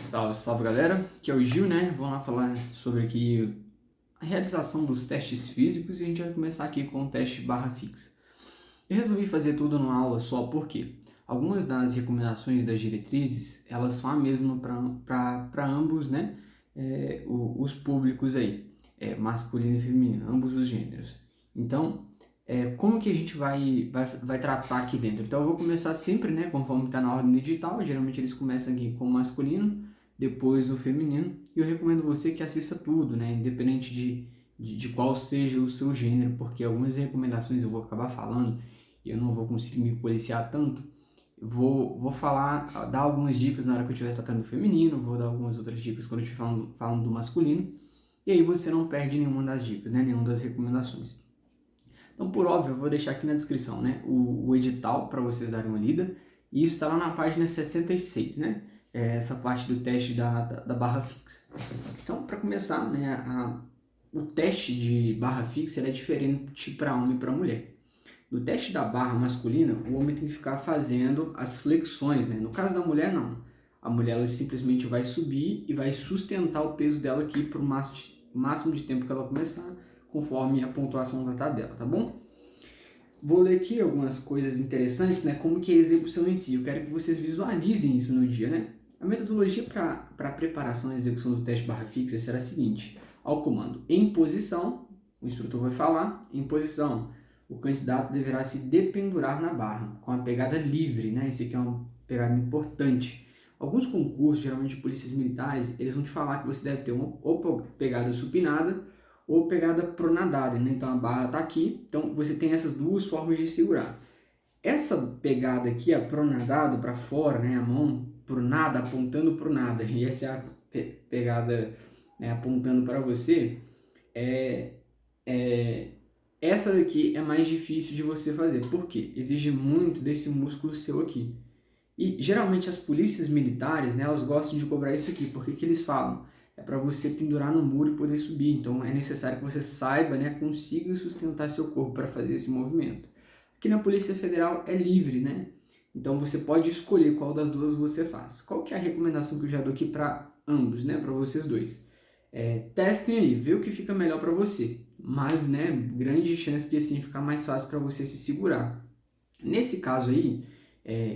Salve, salve galera, aqui é o Gil, né? Vamos lá falar sobre aqui a realização dos testes físicos e a gente vai começar aqui com o teste barra fixa. Eu resolvi fazer tudo numa aula só porque algumas das recomendações das diretrizes, elas são a mesma para ambos, né? Os públicos aí, masculino e feminino, ambos os gêneros. Então, como que a gente vai tratar aqui dentro? Então eu vou começar sempre, né, conforme está na ordem do edital, geralmente eles começam aqui com o masculino, depois o feminino, e eu recomendo você que assista tudo, né, independente de qual seja o seu gênero, porque algumas recomendações eu vou acabar falando e eu não vou conseguir me policiar tanto. Vou falar, dar algumas dicas na hora que eu estiver tratando do feminino, vou dar algumas outras dicas quando eu estiver falando do masculino, e aí você não perde nenhuma das dicas, né, nenhuma das recomendações. Então, por óbvio, eu vou deixar aqui na descrição, né, o edital para vocês darem uma lida, e isso está lá na página 66, né, essa parte do teste da barra fixa. Então, para começar, né, o teste de barra fixa é diferente para homem e para mulher. No teste da barra masculina, o homem tem que ficar fazendo as flexões, né, no caso da mulher, não. A mulher ela simplesmente vai subir e vai sustentar o peso dela aqui por o máximo de tempo que ela começar, conforme a pontuação da tabela, tá bom? Vou ler aqui algumas coisas interessantes, né, como que é a execução em si. Eu quero que vocês visualizem isso no dia, né? A metodologia para a preparação e execução do teste barra fixa será a seguinte. Ao comando em posição, o instrutor vai falar, em posição, o candidato deverá se dependurar na barra, com a pegada livre, né? Esse aqui é uma pegada importante. Alguns concursos, geralmente de polícias militares, eles vão te falar que você deve ter uma ou pegada supinada ou pegada pronadada, né? Então a barra está aqui, então você tem essas duas formas de segurar. Essa pegada aqui, a pronadada para fora, né? A mão pro nada, apontando pro nada, e essa é a pegada, né, apontando para você, essa daqui é mais difícil de você fazer, porque exige muito desse músculo seu aqui. E geralmente as polícias militares, né, elas gostam de cobrar isso aqui, porque que eles falam? É para você pendurar no muro e poder subir, então é necessário que você saiba, né, consiga sustentar seu corpo para fazer esse movimento. Aqui na Polícia Federal é livre, né? Então você pode escolher qual das duas você faz. Qual que é a recomendação que eu já dou aqui para ambos, né, para vocês dois? Testem aí, vê o que fica melhor para você, mas, né, grande chance de assim ficar mais fácil para você se segurar. Nesse caso aí,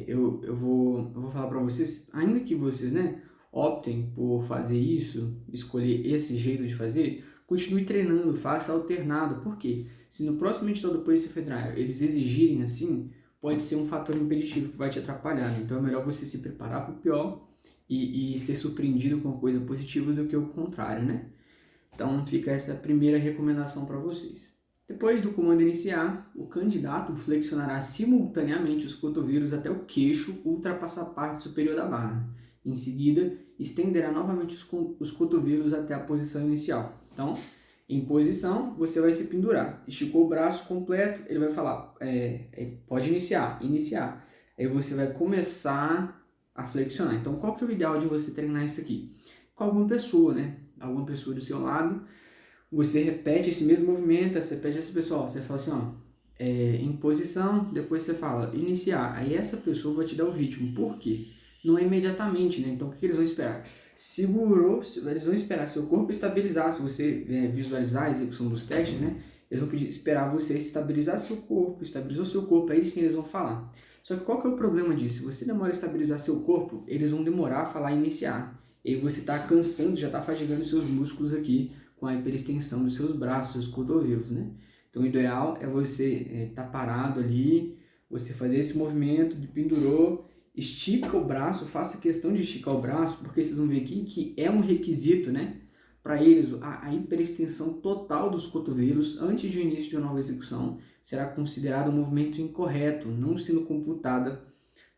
eu vou falar para vocês, ainda que vocês, né, optem por fazer isso, escolher esse jeito de fazer, continue treinando, faça alternado. Por quê? Se no próximo edital da Polícia Federal eles exigirem assim, pode ser um fator impeditivo que vai te atrapalhar. Né? Então é melhor você se preparar para o pior e ser surpreendido com uma coisa positiva do que o contrário, né? Então fica essa primeira recomendação para vocês. Depois do comando iniciar, o candidato flexionará simultaneamente os cotovelos até o queixo ultrapassar a parte superior da barra. Em seguida, estenderá novamente os cotovelos até a posição inicial. Então, em posição, você vai se pendurar. Esticou o braço completo, ele vai falar, pode iniciar. Aí você vai começar a flexionar. Então, qual que é o ideal de você treinar isso aqui? Com alguma pessoa, né? Alguma pessoa do seu lado. Você repete esse mesmo movimento, você pede a essa pessoa, você fala assim, ó, em posição, depois você fala iniciar. Aí essa pessoa vai te dar o ritmo. Por quê? Não é imediatamente, né? Então, o que eles vão esperar? Segurou, eles vão esperar seu corpo estabilizar. Se você visualizar a execução dos testes, né? Eles vão esperar você estabilizar seu corpo, estabilizou seu corpo, aí sim eles vão falar. Só que qual que é o problema disso? Se você demora a estabilizar seu corpo, eles vão demorar a falar iniciar. E aí você está cansando, já está fatigando seus músculos aqui com a hiperextensão dos seus braços, dos cotovelos, né? Então o ideal é você estar parado ali, você fazer esse movimento de pendurou, estica o braço, faça questão de esticar o braço, porque vocês vão ver aqui que é um requisito, né? Para eles, a hiperextensão total dos cotovelos antes do início de uma nova execução será considerado um movimento incorreto, não sendo computada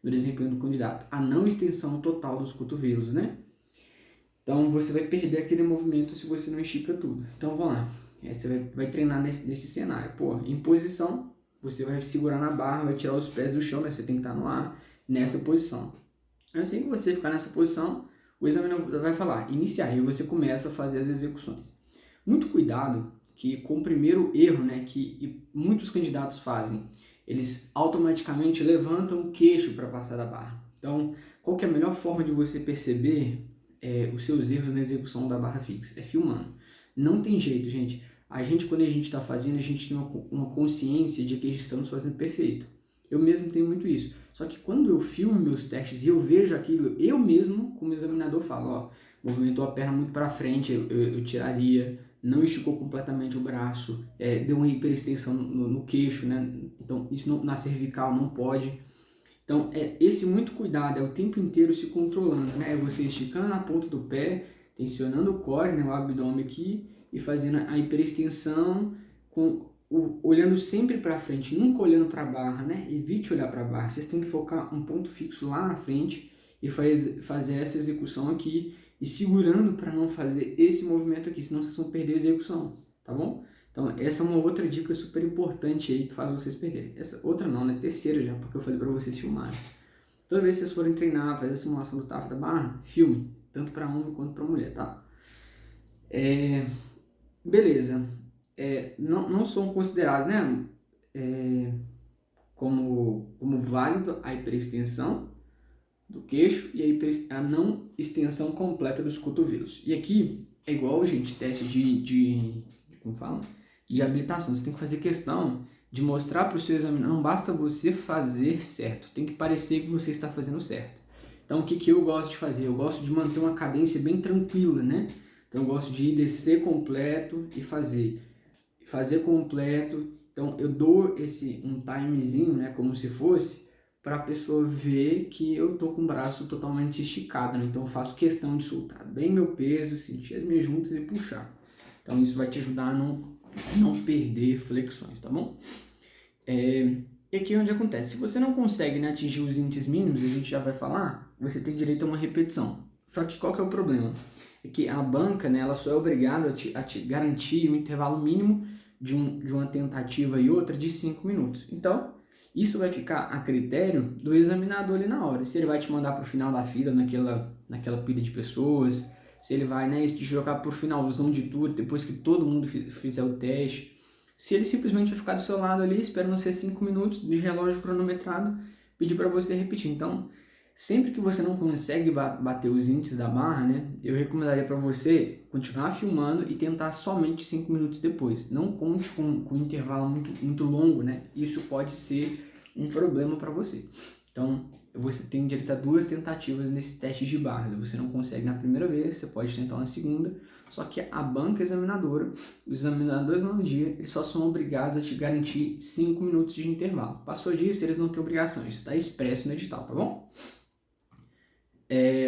no desempenho do candidato. A não extensão total dos cotovelos, né? Então você vai perder aquele movimento se você não estica tudo. Então vamos lá. Você vai treinar nesse cenário. Pô, em posição, você vai segurar na barra, vai tirar os pés do chão, né? Você tem que estar no ar nessa posição. Assim que você ficar nessa posição, o examinador vai falar iniciar e você começa a fazer as execuções. Muito cuidado que com o primeiro erro, né, que muitos candidatos fazem, eles automaticamente levantam o queixo para passar da barra. Então, qual que é a melhor forma de você perceber os seus erros na execução da barra fixa? É filmando. Não tem jeito, gente. Quando a gente está fazendo, a gente tem uma consciência de que estamos fazendo perfeito. Eu mesmo tenho muito isso. Só que quando eu filmo meus testes e eu vejo aquilo, eu mesmo, como examinador, falo, ó, movimentou a perna muito para frente, eu tiraria, não esticou completamente o braço, deu uma hiperextensão no queixo, né? Então, isso na cervical não pode. Então, esse muito cuidado, é o tempo inteiro se controlando, né? É você esticando a ponta do pé, tensionando o core, né, o abdômen aqui, e fazendo a hiperextensão, olhando sempre para frente, nunca olhando para a barra, né? Evite olhar para a barra. Vocês têm que focar um ponto fixo lá na frente e fazer essa execução aqui, e segurando para não fazer esse movimento aqui, senão vocês vão perder a execução, tá bom? Então, essa é uma outra dica super importante aí que faz vocês perderem. Essa outra não, né? Terceira já, porque eu falei para vocês filmarem. Toda vez que vocês forem treinar, fazer a simulação do TAF da barra, filme, tanto para homem quanto para mulher, tá? Beleza. Não são considerados, né? Como válido a hiperextensão do queixo e a não extensão completa dos cotovelos. E aqui é igual, gente, teste como fala? De habilitação. Você tem que fazer questão de mostrar para o seu examinador. Não basta você fazer certo, tem que parecer que você está fazendo certo. Então, o que eu gosto de fazer? Eu gosto de manter uma cadência bem tranquila, né? Então, eu gosto de descer completo e fazer completo. Então, eu dou um timezinho, né? Como se fosse, para a pessoa ver que eu tô com o braço totalmente esticado, né? Então, eu faço questão de soltar bem meu peso, sentir as minhas juntas e puxar. Então, isso vai te ajudar a não perder flexões, tá bom? E aqui é onde acontece. Se você não consegue, né, atingir os índices mínimos, a gente já vai falar, você tem direito a uma repetição. Só que qual que é o problema? É que a banca, né, ela só é obrigada a te garantir um intervalo mínimo de uma tentativa e outra de 5 minutos. Então, isso vai ficar a critério do examinador ali na hora. Se ele vai te mandar para o final da fila, naquela pilha de pessoas, se ele vai, né, te jogar por finalzão de tudo, depois que todo mundo fizer o teste. Se ele simplesmente vai ficar do seu lado ali, esperando ser 5 minutos de relógio cronometrado, pedir para você repetir. Então, sempre que você não consegue bater os índices da barra, né, eu recomendaria para você continuar filmando e tentar somente 5 minutos depois. Não conte com um intervalo muito longo, né? Isso pode ser um problema para você. Então, você tem direito a 2 tentativas nesse teste de barra. Se você não consegue na primeira vez, você pode tentar na segunda. Só que a banca examinadora, os examinadores no dia, eles só são obrigados a te garantir 5 minutos de intervalo. Passou disso, eles não têm obrigação. Isso está expresso no edital, tá bom?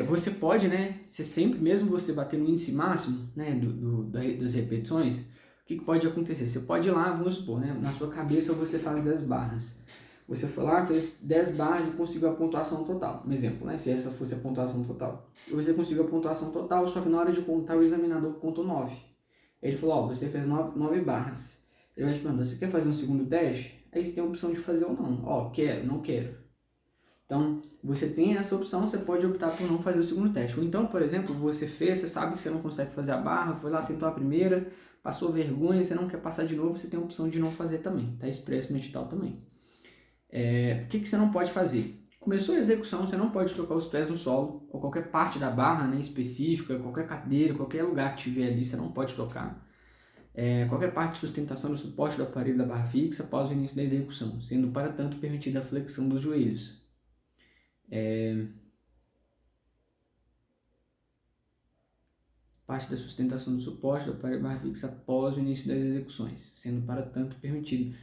Você pode, né, você sempre, mesmo você bater no índice máximo, né, das repetições, o que pode acontecer? Você pode ir lá, vamos supor, né, na sua cabeça você faz 10 barras. Você foi lá, fez 10 barras e conseguiu a pontuação total. Um exemplo, né, se essa fosse a pontuação total. E você conseguiu a pontuação total, só que na hora de contar o examinador contou 9. Ele falou, ó, você fez 9 barras. Ele vai te perguntar, você quer fazer um segundo teste? Aí você tem a opção de fazer ou não. Ó, quero, não quero. Então, você tem essa opção, você pode optar por não fazer o segundo teste. Ou então, por exemplo, você sabe que você não consegue fazer a barra, foi lá, tentou a primeira, passou vergonha, você não quer passar de novo, você tem a opção de não fazer também. Está expresso no edital também. O que você não pode fazer? Começou a execução, você não pode tocar os pés no solo, ou qualquer parte da barra, né, específica, qualquer cadeira, qualquer lugar que tiver ali, você não pode tocar. Qualquer parte de sustentação do suporte do aparelho da barra fixa após o início da execução, sendo para tanto permitida a flexão dos joelhos. Parte da sustentação do suporte do aparelho barra fixa após o início das execuções, sendo para tanto permitido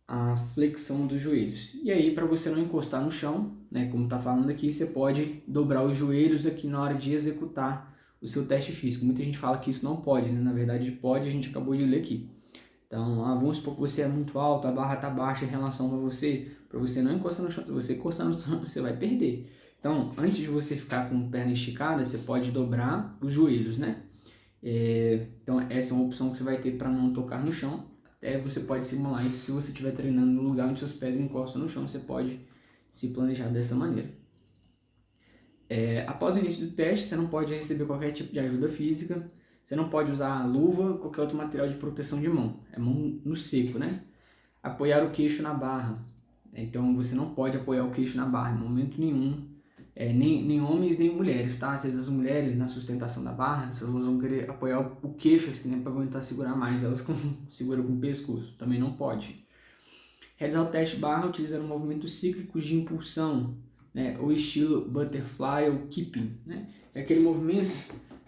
a flexão dos joelhos. E aí, para você não encostar no chão, né, como está falando aqui, você pode dobrar os joelhos aqui na hora de executar o seu teste físico. Muita gente fala que isso não pode, né? Na verdade pode, a gente acabou de ler aqui. Então, vamos supor que você é muito alto, a barra está baixa em relação a você, para você não encostar no chão, se você encostar no chão, você vai perder. Então, antes de você ficar com a perna esticada, você pode dobrar os joelhos, né? Então, essa é uma opção que você vai ter para não tocar no chão. Até você pode simular isso se você estiver treinando no lugar onde seus pés encostam no chão, você pode se planejar dessa maneira. Após o início do teste, você não pode receber qualquer tipo de ajuda física, você não pode usar luva ou qualquer outro material de proteção de mão, é mão no seco, né? Apoiar o queixo na barra, então você não pode apoiar o queixo na barra em momento nenhum, nem homens nem mulheres, tá? Às vezes as mulheres na sustentação da barra, elas vão querer apoiar o queixo assim, né, para aguentar segurar mais, elas seguram com o pescoço, também não pode. Realizar o teste barra utilizando movimentos cíclicos de impulsão, né, ou estilo butterfly ou keeping, né? É aquele movimento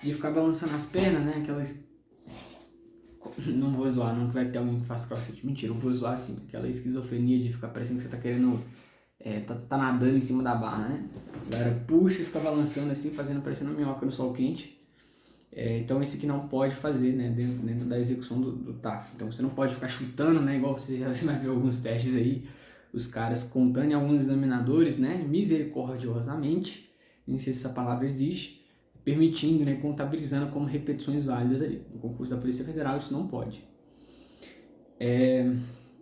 de ficar balançando as pernas, né, aquelas... Não vou zoar, não vai ter alguém que faça crossfit, mentira, eu vou zoar assim, aquela esquizofrenia de ficar parecendo que você tá querendo... tá nadando em cima da barra, né? A galera puxa e fica balançando assim, fazendo parecendo uma minhoca no sol quente. Então esse aqui não pode fazer, né, dentro da execução do TAF. Então você não pode ficar chutando, né, igual você já vai ver alguns testes aí, os caras contando em alguns examinadores, né, misericordiosamente, nem sei se essa palavra existe, permitindo, né, contabilizando como repetições válidas ali. No concurso da Polícia Federal isso não pode.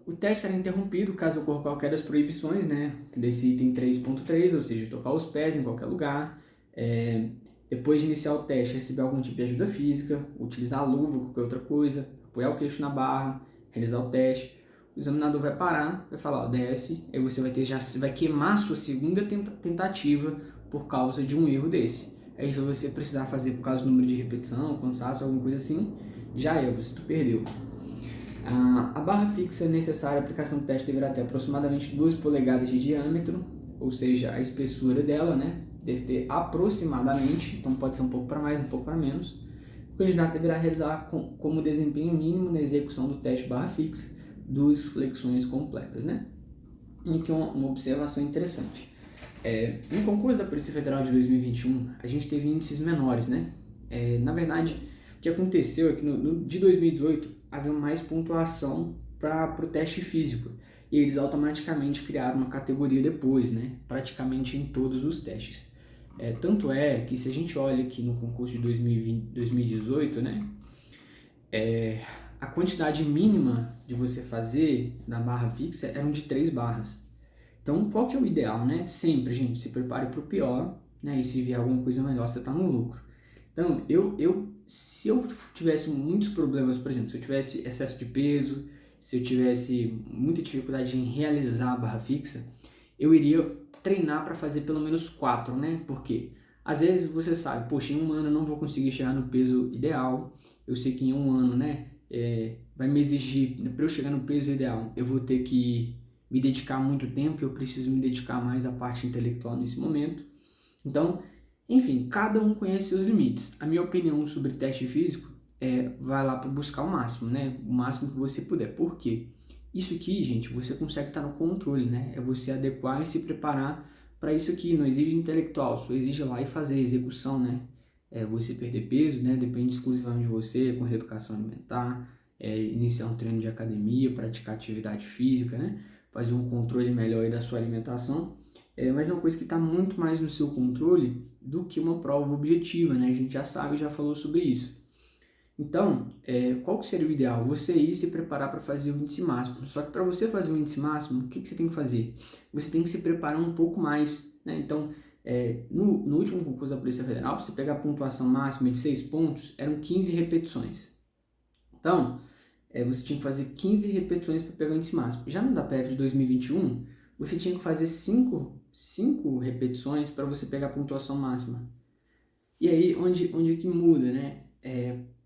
O teste será interrompido caso ocorra qualquer das proibições, né, desse item 3.3, ou seja, tocar os pés em qualquer lugar, depois de iniciar o teste, receber algum tipo de ajuda física, utilizar a luva ou qualquer outra coisa, apoiar o queixo na barra, realizar o teste. O examinador vai parar, vai falar, ó, desce, aí você vai queimar a sua segunda tentativa por causa de um erro desse. Aí se você precisar fazer por causa do número de repetição, cansaço, alguma coisa assim, já tu perdeu. A barra fixa necessária à aplicação do teste deverá ter aproximadamente 2 polegadas de diâmetro, ou seja, a espessura dela, né, deve ter aproximadamente, então pode ser um pouco para mais, um pouco para menos. O candidato deverá realizar como desempenho mínimo na execução do teste barra fixa 2 flexões completas, né? E que uma observação interessante. No concurso da Polícia Federal de 2021, a gente teve índices menores, né? Na verdade, o que aconteceu é que de 2018 havia mais pontuação para o teste físico. E eles automaticamente criaram uma categoria depois, né? Praticamente em todos os testes. Tanto é que se a gente olha aqui no concurso de 2018, né? A quantidade mínima de você fazer na barra fixa eram de 3 barras. Então, qual que é o ideal, né? Sempre, gente, se prepare para o pior, né? E se vier alguma coisa melhor, você está no lucro. Então, se eu tivesse muitos problemas, por exemplo, se eu tivesse excesso de peso, se eu tivesse muita dificuldade em realizar a barra fixa, eu iria treinar para fazer pelo menos 4, né? Porque às vezes você sabe, poxa, em um ano eu não vou conseguir chegar no peso ideal, eu sei que em um ano, né, vai me exigir, para eu chegar no peso ideal, eu vou ter que me dedicar muito tempo, eu preciso me dedicar mais à parte intelectual nesse momento. Então, enfim, cada um conhece seus limites. A minha opinião sobre teste físico vai lá para buscar o máximo, né? O máximo que você puder. Por quê? Isso aqui, gente, você consegue estar no controle, né? É você adequar e se preparar para isso aqui. Não exige intelectual, só exige lá e fazer execução, né? Você perder peso, né? Depende exclusivamente de você, com reeducação alimentar, iniciar um treino de academia, praticar atividade física, né? Fazer um controle melhor aí da sua alimentação. Mas é uma coisa que está muito mais no seu controle do que uma prova objetiva, né? A gente já sabe, já falou sobre isso. Então, qual que seria o ideal? Você ir se preparar para fazer o índice máximo. Só que para você fazer o índice máximo, o que você tem que fazer? Você tem que se preparar um pouco mais, né? Então, no último concurso da Polícia Federal, para você pegar a pontuação máxima de 6 pontos, eram 15 repetições. Então, você tinha que fazer 15 repetições para pegar o índice máximo. Já no DAPF de 2021, você tinha que fazer 5 repetições para você pegar a pontuação máxima. E aí, onde que muda, né?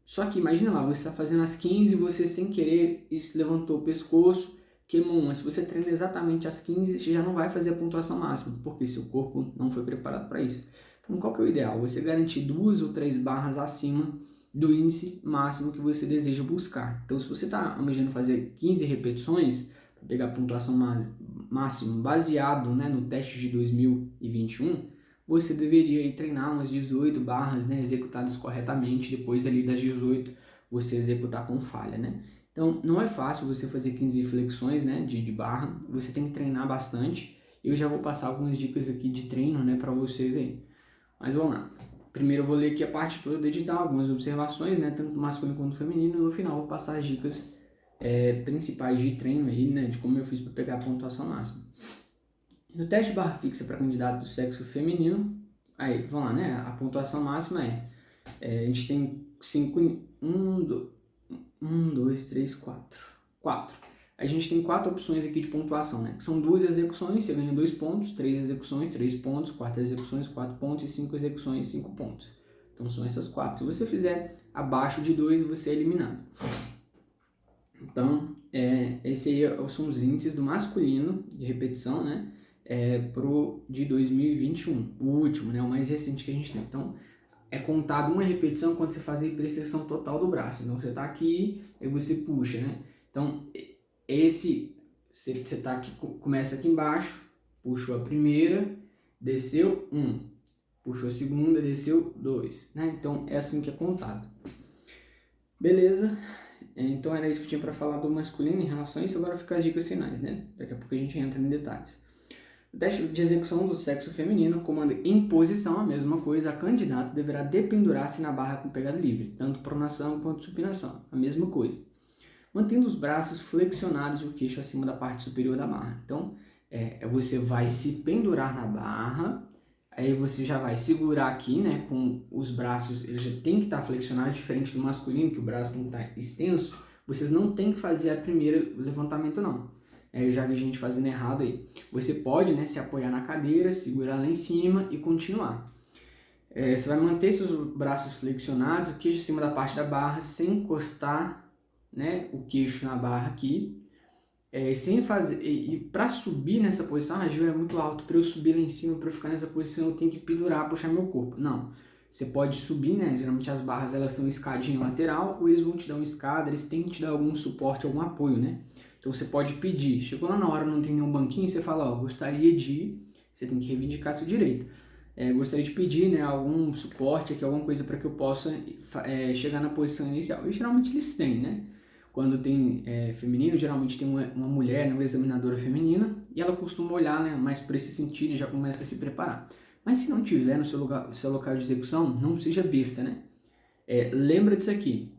Só que imagina lá, você está fazendo as 15 e você sem querer levantou o pescoço, queimou uma. Se você treina exatamente as 15, você já não vai fazer a pontuação máxima, porque seu corpo não foi preparado para isso. Então, qual que é o ideal? Você garantir 2 ou 3 barras acima do índice máximo que você deseja buscar. Então, se você está almejando fazer 15 repetições, para pegar a pontuação máxima baseado, né, no teste de 2021, você deveria ir treinar umas 18 barras, né, executadas corretamente, depois ali das 18 você executar com falha, né? Então, não é fácil você fazer 15 flexões, né, de barra, você tem que treinar bastante. Eu já vou passar algumas dicas aqui de treino, né, para vocês aí. Mas vamos lá. Primeiro eu vou ler aqui a parte toda do edital, algumas observações, né, tanto masculino quanto feminino, e no final eu vou passar as dicas principais de treino aí, né, de como eu fiz para pegar a pontuação máxima. No teste barra fixa para candidato do sexo feminino, aí, vamos lá, né? A pontuação máxima a gente tem 5, 1, 2, 3, 4. 4. a gente tem 4 opções aqui de pontuação, né? Que são 2 execuções, você ganha 2 pontos, 3 execuções, 3 pontos, 4 execuções, 4 pontos e 5 execuções, 5 pontos. Então são essas 4. Se você fizer abaixo de 2, você é eliminado. Então, esse aí são os índices do masculino de repetição, né? Pro de 2021, o último, né? O mais recente que a gente tem. Então, é contado uma repetição quando você faz a hiperextensão total do braço. Então, você tá aqui, aí você puxa, né? Então, você tá aqui, começa aqui embaixo, puxou a primeira, desceu 1, puxou a segunda, desceu 2, né? Então, é assim que é contado. Beleza? Então, era isso que eu tinha para falar do masculino em relação a isso. Agora fica as dicas finais, né? Daqui a pouco a gente entra em detalhes. O teste de execução do sexo feminino comanda em posição, a mesma coisa. A candidata deverá dependurar-se na barra com pegada livre, tanto pronação quanto supinação, a mesma coisa. Mantendo os braços flexionados e o queixo acima da parte superior da barra. Então, você vai se pendurar na barra, aí você já vai segurar aqui, né, com os braços, ele já tem que estar flexionado, diferente do masculino, que o braço tem que estar extenso. Vocês não tem que fazer a primeira levantamento, não. Eu já vi gente fazendo errado aí. Você pode, né, se apoiar na cadeira, segurar lá em cima e continuar. Você vai manter seus braços flexionados, o queixo acima da parte da barra, sem encostar, né, o queixo na barra aqui. Sem fazer, e para subir nessa posição, a Gil é muito alto, para eu subir lá em cima, para eu ficar nessa posição, eu tenho que pendurar, puxar meu corpo. Não, você pode subir, né? Geralmente as barras elas têm uma escadinha lateral, ou eles vão te dar uma escada, eles têm que te dar algum suporte, algum apoio, né? Então você pode pedir, chegou lá na hora, não tem nenhum banquinho, você fala, ó, gostaria de, você tem que reivindicar seu direito. Gostaria de pedir, né, algum suporte aqui, alguma coisa para que eu possa chegar na posição inicial. E geralmente eles têm, né? Quando tem feminino, geralmente tem uma mulher, né, uma examinadora feminina, e ela costuma olhar, né, mais para esse sentido e já começa a se preparar. Mas se não tiver no seu local de execução, não seja besta, né? Lembra disso aqui.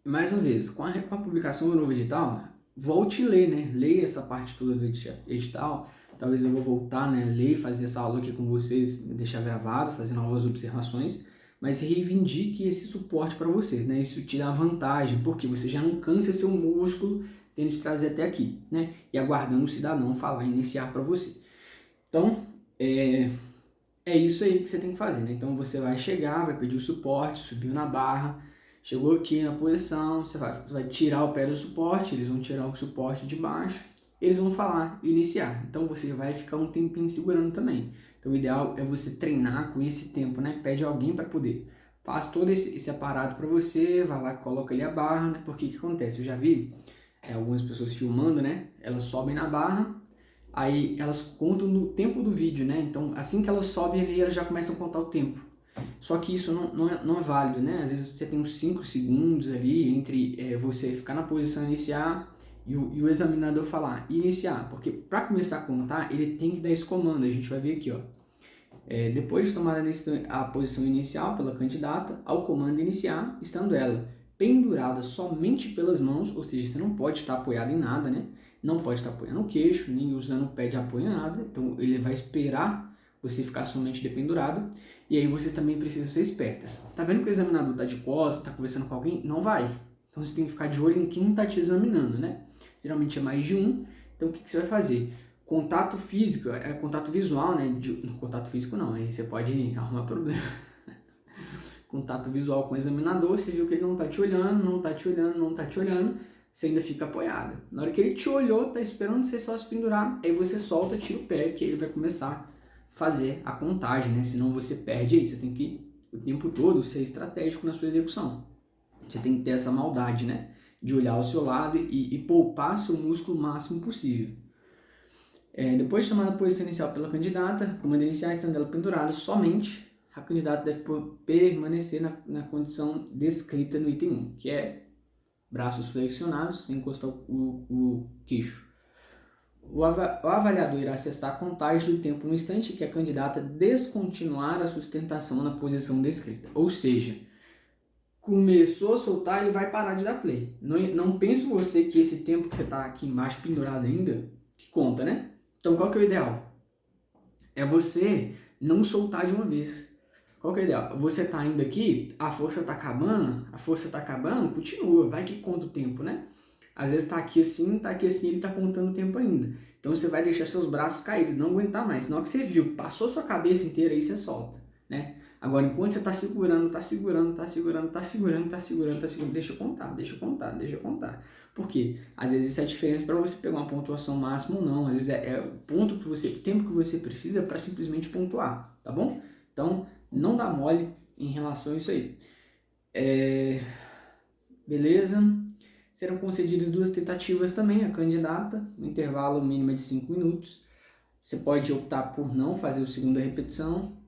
Mais uma vez, com a publicação do novo edital, volte a ler, né? Leia essa parte toda do edital. Talvez eu vou voltar, né, ler, fazer essa aula aqui com vocês, deixar gravado, fazer novas observações. Mas reivindique esse suporte para vocês, né? Isso te dá vantagem, porque você já não cansa seu músculo tendo de trazer até aqui, né? E aguardando o cidadão falar, iniciar para você. Então, é isso aí que você tem que fazer, né? Então, você vai chegar, vai pedir o suporte, subiu na barra, chegou aqui na posição, você vai tirar o pé do suporte, eles vão tirar o suporte de baixo, eles vão falar, iniciar. Então, você vai ficar um tempinho segurando também. Então, o ideal é você treinar com esse tempo, né? Pede alguém para poder. Faz todo esse aparato para você, vai lá, coloca ali a barra, né? Porque o que acontece? Eu já vi algumas pessoas filmando, né? Elas sobem na barra, aí elas contam no tempo do vídeo, né? Então, assim que elas sobem ali, elas já começam a contar o tempo. Só que isso não é válido, né? Às vezes você tem uns 5 segundos ali entre você ficar na posição iniciar e o examinador falar iniciar, porque para começar a contar, ele tem que dar esse comando. A gente vai ver aqui, ó. Depois de tomada a posição inicial pela candidata, ao comando iniciar, estando ela pendurada somente pelas mãos, ou seja, você não pode estar apoiado em nada, né? Não pode estar apoiando o queixo, nem usando o pé de apoio em nada. Então ele vai esperar você ficar somente dependurada. E aí vocês também precisam ser espertas. Tá vendo que o examinador tá de costas, tá conversando com alguém? Não vai. Então você tem que ficar de olho em quem tá te examinando, né? Geralmente é mais de um. Então o que você vai fazer? Contato físico, contato visual, né? Contato físico não, aí você pode arrumar problema. Contato visual com o examinador, você viu que ele não tá te olhando, não tá te olhando, não tá te olhando, você ainda fica apoiada. Na hora que ele te olhou, tá esperando você só se pendurar, aí você solta, tira o pé, que ele vai começar a fazer a contagem, né? Senão você perde aí, você tem que o tempo todo ser estratégico na sua execução. Você tem que ter essa maldade, né? De olhar ao seu lado e poupar seu músculo o máximo possível. Depois de tomar a posição inicial pela candidata, comando inicial estando ela pendurada, somente a candidata deve permanecer na condição descrita no item 1, que é braços flexionados, sem encostar o queixo. O avaliador irá acessar a contagem do tempo no instante que a candidata descontinuar a sustentação na posição descrita. Ou seja, começou a soltar, ele vai parar de dar play. Não pense você que esse tempo que você está aqui embaixo pendurado ainda, que conta, né? Então, qual que é o ideal? É você não soltar de uma vez. Qual que é o ideal? Você está indo aqui, a força está acabando, continua, vai que conta o tempo, né? Às vezes tá aqui assim, ele tá contando o tempo ainda. Então você vai deixar seus braços caídos, não aguentar mais. Na hora que você viu, passou sua cabeça inteira, aí você solta, né? Agora, enquanto você tá segurando, deixa eu contar. Por quê? Às vezes isso é a diferença para você pegar uma pontuação máxima ou não. Às vezes é o ponto que você, o tempo que você precisa para simplesmente pontuar, tá bom? Então, não dá mole em relação a isso aí. Beleza? Serão concedidas 2 tentativas também à candidata, no intervalo mínimo de 5 minutos. Você pode optar por não fazer a segunda repetição.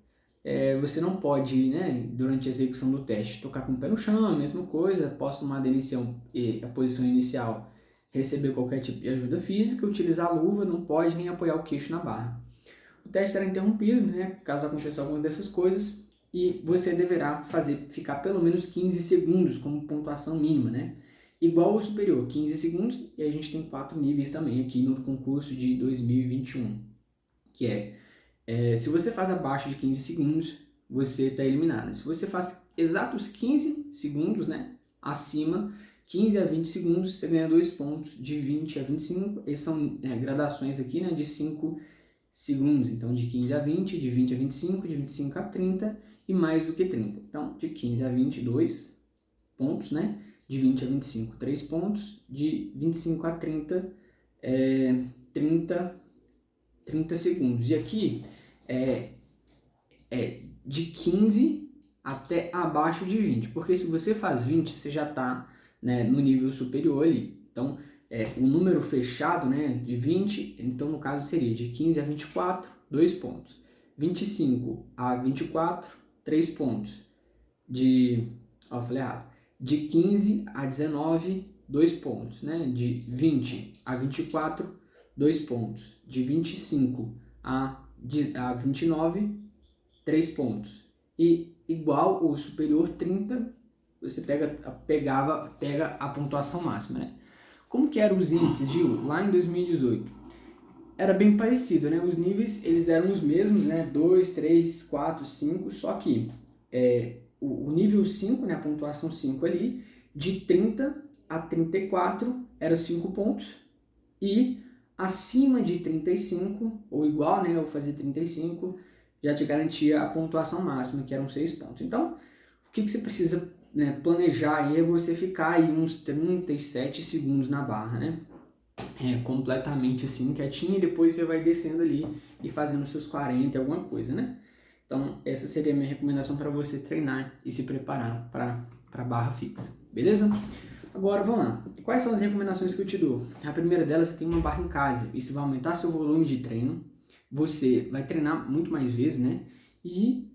Você não pode, né, durante a execução do teste, tocar com o pé no chão, a mesma coisa. Após tomar a posição inicial, receber qualquer tipo de ajuda física, utilizar a luva, não pode nem apoiar o queixo na barra. O teste será interrompido, né, caso aconteça alguma dessas coisas, e você deverá ficar pelo menos 15 segundos como pontuação mínima, né? Igual ao superior, 15 segundos, e a gente tem 4 níveis também aqui no concurso de 2021, que se você faz abaixo de 15 segundos, você está eliminado. Se você faz exatos 15 segundos, né, acima, 15 a 20 segundos, você ganha 2 pontos, de 20 a 25, esses são gradações aqui, né, de 5 segundos, então de 15 a 20, de 20 a 25, de 25 a 30 e mais do que 30. Então, de 15 a 20, 2 pontos, né, de 20 a 25, 3 pontos, de 25 a 30, 30 segundos. E aqui de 15 até abaixo de 20, porque se você faz 20, você já está, né, no nível superior ali. Então, o número fechado, né, de 20, então no caso seria de 15 a 24, 2 pontos. 25 a 24, 3 pontos. Falei errado. De 15 a 19, 2 pontos, né? De 20 a 24, 2 pontos. De 25 a 29, 3 pontos. E igual ou superior 30, você pega a pontuação máxima, né? Como que eram os índices, Gil? Lá em 2018. Era bem parecido, né? Os níveis, eles eram os mesmos, né? 2, 3, 4, 5, só que o nível 5, né? A pontuação 5 ali, de 30 a 34 era 5 pontos, e acima de 35, ou igual, né? Eu fazia 35, já te garantia a pontuação máxima, que eram 6 pontos. Então, o que você precisa, né, planejar aí é você ficar aí uns 37 segundos na barra, né? Completamente assim, quietinho, e depois você vai descendo ali e fazendo seus 40, alguma coisa, né? Então, essa seria a minha recomendação para você treinar e se preparar para barra fixa, beleza? Agora, vamos lá. Quais são as recomendações que eu te dou? A primeira delas, você tem uma barra em casa. Isso vai aumentar seu volume de treino. Você vai treinar muito mais vezes, né? E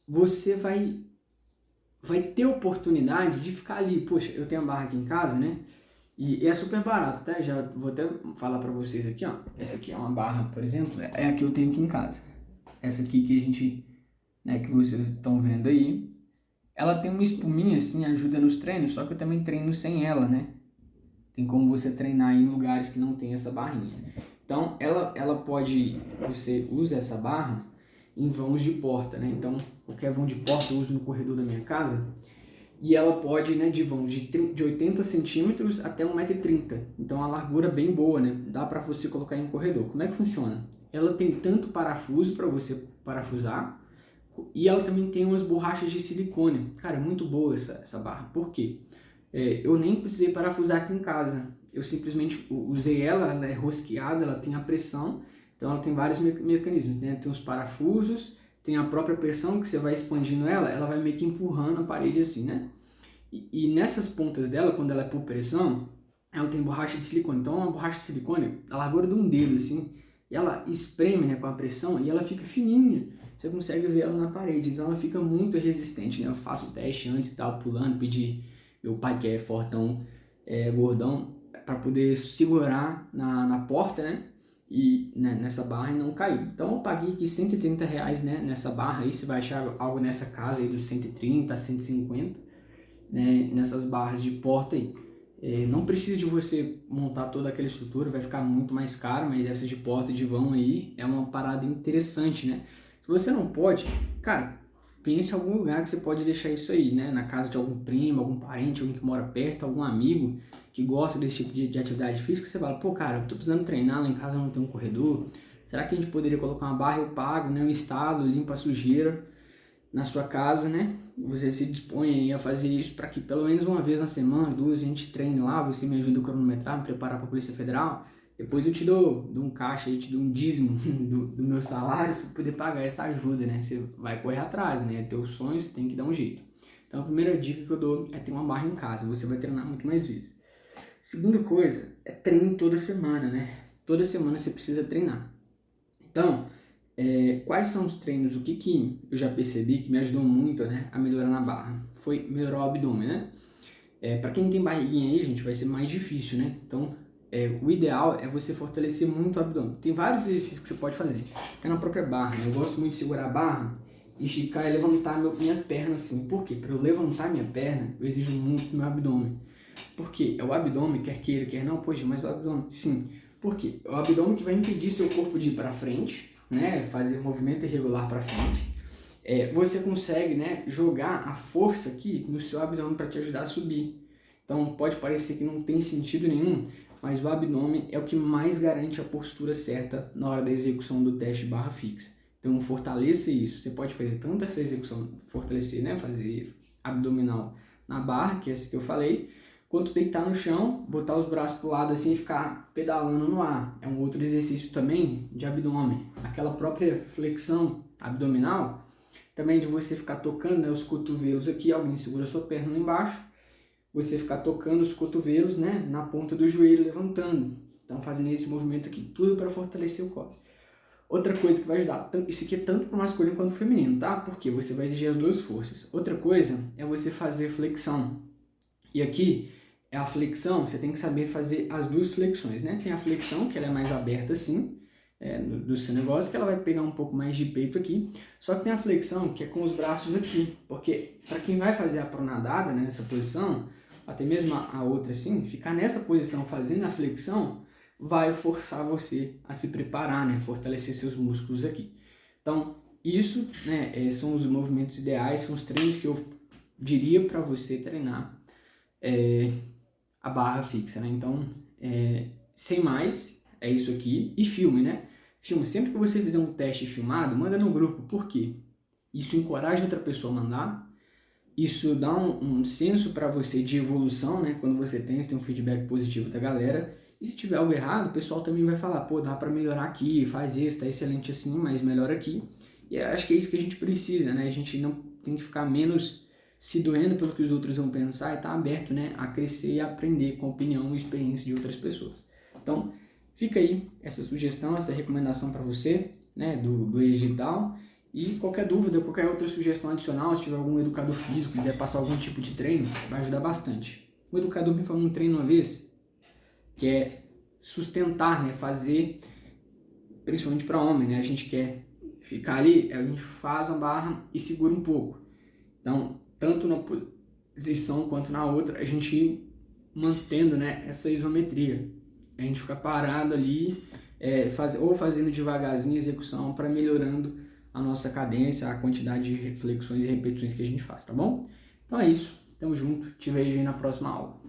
você vai ter oportunidade de ficar ali. Poxa, eu tenho uma barra aqui em casa, né? E é super barato, tá? Já vou até falar pra vocês aqui, ó. Essa aqui é uma barra, por exemplo, é a que eu tenho aqui em casa. Essa aqui que a gente, né, que vocês estão vendo aí. Ela tem uma espuminha, assim, ajuda nos treinos, só que eu também treino sem ela, né? Tem como você treinar em lugares que não tem essa barrinha. Então, ela pode, você usa essa barra em vãos de porta, né? Então, qualquer vão de porta eu uso no corredor da minha casa. E ela pode, né, de vão de 80 centímetros até 1,30 m. Então, a largura bem boa, né? Dá para você colocar em corredor. Como é que funciona? Ela tem tanto parafuso para você parafusar, e ela também tem umas borrachas de silicone. Cara, é muito boa essa barra. Por quê? Eu nem precisei parafusar aqui em casa. Eu simplesmente usei ela é rosqueada, ela tem a pressão. Então ela tem vários mecanismos, né? Tem os parafusos, tem a própria pressão que você vai expandindo ela vai meio que empurrando a parede assim, né? E nessas pontas dela, quando ela é por pressão, ela tem borracha de silicone. Então uma borracha de silicone, a largura de um dedo assim, e ela espreme, né, com a pressão e ela fica fininha. Você consegue ver ela na parede, então ela fica muito resistente, né? Eu faço o teste antes e tal, pulando, pedi meu pai que é fortão, gordão, para poder segurar na porta, né? E né, nessa barra e não cair. Então eu paguei aqui R$130, né, nessa barra aí. Você vai achar algo nessa casa aí dos 130 a 150, né, nessas barras de porta aí. Não precisa de você montar toda aquela estrutura, vai ficar muito mais caro, mas essa de porta e de vão aí é uma parada interessante, né? Se você não pode, cara, pense em algum lugar que você pode deixar isso aí, né? Na casa de algum primo, algum parente, alguém que mora perto, algum amigo que gosta desse tipo de atividade física. Você fala, pô, cara, eu tô precisando treinar, lá em casa não tem um corredor. Será que a gente poderia colocar uma barra? Eu pago, né? Um estado, limpa a sujeira na sua casa, né? Você se dispõe aí a fazer isso para que pelo menos uma vez na semana, duas, a gente treine lá, você me ajuda a cronometrar, me preparar para a Polícia Federal. Depois eu te dou um caixa aí, te dou um dízimo do meu salário para poder pagar essa ajuda, né? Você vai correr atrás, né? É teu sonho, você tem que dar um jeito. Então a primeira dica que eu dou é ter uma barra em casa, você vai treinar muito mais vezes. Segunda coisa é treino toda semana, né? Toda semana você precisa treinar. Então, quais são os treinos? O que eu já percebi que me ajudou muito, né, a melhorar na barra? Foi melhorar o abdômen, né? Para quem tem barriguinha aí, gente, vai ser mais difícil, né? Então, o ideal é você fortalecer muito o abdômen. Tem vários exercícios que você pode fazer. Até na própria barra, né? Eu gosto muito de segurar a barra, esticar e levantar minha perna assim. Por quê? Para eu levantar minha perna, eu exijo muito do meu abdômen. Porque é o abdômen, quer queira, quer não, poxa, mas o abdômen, sim. Por quê? É o abdômen que vai impedir seu corpo de ir para frente, né? Fazer movimento irregular para frente. Você consegue, né, jogar a força aqui no seu abdômen para te ajudar a subir. Então pode parecer que não tem sentido nenhum, mas o abdômen é o que mais garante a postura certa na hora da execução do teste barra fixa. Então fortaleça isso. Você pode fazer tanto essa execução, fortalecer, né, fazer abdominal na barra, que é essa que eu falei, quanto deitar no chão, botar os braços para o lado assim e ficar pedalando no ar. É um outro exercício também de abdômen. Aquela própria flexão abdominal, também de você ficar tocando, né, os cotovelos aqui, alguém segura a sua perna lá embaixo, você ficar tocando os cotovelos, né, na ponta do joelho, levantando. Então fazendo esse movimento aqui, tudo para fortalecer o core. Outra coisa que vai ajudar, isso aqui é tanto para o masculino quanto para o feminino, tá? Porque você vai exigir as duas forças. Outra coisa é você fazer flexão. E aqui é a flexão, você tem que saber fazer as duas flexões, né? Tem a flexão, que ela é mais aberta assim, do seu negócio, que ela vai pegar um pouco mais de peito aqui. Só que tem a flexão, que é com os braços aqui. Porque para quem vai fazer a pronadada, né, nessa posição, até mesmo a outra assim, ficar nessa posição fazendo a flexão, vai forçar você a se preparar, né? Fortalecer seus músculos aqui. Então, isso, né, são os movimentos ideais, são os treinos que eu diria para você treinar a barra fixa, né? Então, sem mais, é isso aqui. E filme, né? Filma. Sempre que você fizer um teste filmado, manda no grupo. Por quê? Isso encoraja outra pessoa a mandar. Isso dá um senso para você de evolução, né? Quando você tem um feedback positivo da galera. E se tiver algo errado, o pessoal também vai falar, pô, dá para melhorar aqui, faz isso, tá excelente assim, mas melhora aqui. E acho que é isso que a gente precisa, né? A gente não tem que ficar menos se doendo pelo que os outros vão pensar e tá aberto, né, a crescer e aprender com a opinião e experiência de outras pessoas. Então, fica aí essa sugestão, essa recomendação para você, né, do digital. E qualquer dúvida, qualquer outra sugestão adicional, se tiver algum educador físico, quiser passar algum tipo de treino, vai ajudar bastante. O educador me falou um treino uma vez, que é sustentar, né, fazer, principalmente para homem, né, a gente quer ficar ali, a gente faz a barra e segura um pouco. Então, tanto na posição quanto na outra, a gente mantendo, né, essa isometria. A gente fica parado ali, ou fazendo devagarzinho a execução para melhorando a nossa cadência, a quantidade de reflexões e repetições que a gente faz, tá bom? Então é isso, tamo junto, te vejo aí na próxima aula.